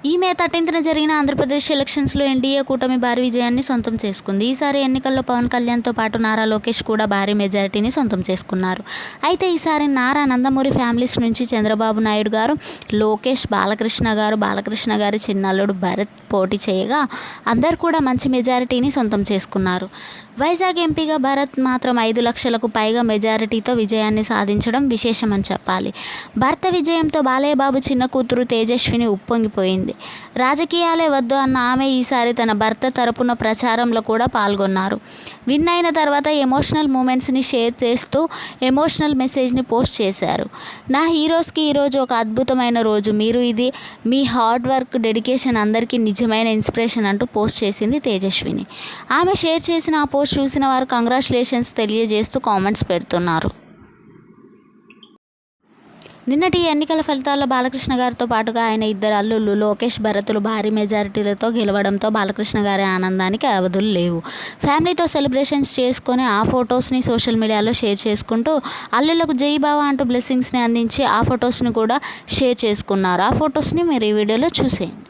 ఈ మే 13న జరిగిన ఆంధ్రప్రదేశ్ ఎలక్షన్స్లో ఎన్డీఏ కూటమి భారీ విజయాన్ని సొంతం చేసుకుంది. ఈసారి ఎన్నికల్లో పవన్ కళ్యాణ్తో పాటు నారా లోకేష్ కూడా భారీ మెజారిటీని సొంతం చేసుకున్నారు. అయితే ఈసారి నారా నందమూరి ఫ్యామిలీస్ నుంచి చంద్రబాబు నాయుడు గారు, లోకేష్, బాలకృష్ణ గారి చిన్నల్లుడు భరత్ పోటీ చేయగా అందరు కూడా మంచి మెజారిటీని సొంతం చేసుకున్నారు. వైజాగ్ ఎంపీగా భరత్ మాత్రం 5 లక్షలకు పైగా మెజారిటీతో విజయాన్ని సాధించడం విశేషమని చెప్పాలి. భర్త విజయంతో బాలయ్య బాబు చిన్న కూతురు తేజస్విని ఉప్పొంగిపోయింది. రాజకీయాలే వద్దు అన్న ఆమె ఈసారి తన భర్త తరపున ప్రచారంలో కూడా పాల్గొన్నారు. విన్ అయిన తర్వాత ఎమోషనల్ మూమెంట్స్ని షేర్ చేస్తూ ఎమోషనల్ మెసేజ్ని పోస్ట్ చేశారు. నా హీరోస్కి ఈరోజు ఒక అద్భుతమైన రోజు, మీరు ఇది మీ హార్డ్ వర్క్, డెడికేషన్ అందరికీ నిజమైన ఇన్స్పిరేషన్ అంటూ పోస్ట్ చేసింది తేజస్విని. ఆమె షేర్ చేసిన ఆ పోస్ట్ చూసిన వారు కంగ్రాచులేషన్స్ తెలియజేస్తూ కామెంట్స్ పెడుతున్నారు. నిన్నటి ఎన్నికల ఫలితాల్లో బాలకృష్ణ గారితో పాటుగా ఆయన ఇద్దరు అల్లుళ్ళు లోకేష్, భరతులు భారీ మెజారిటీలతో గెలవడంతో బాలకృష్ణ గారి ఆనందానికి అవధులు లేవు. ఫ్యామిలీతో సెలబ్రేషన్స్ చేసుకొని ఆ ఫొటోస్ని సోషల్ మీడియాలో షేర్ చేసుకుంటూ అల్లుళ్లకు జై బావ అంటూ బ్లెస్సింగ్స్ని అందించి ఆ ఫొటోస్ని కూడా షేర్ చేసుకున్నారు. ఆ ఫొటోస్ని మీరు ఈ వీడియోలో చూసేయండి.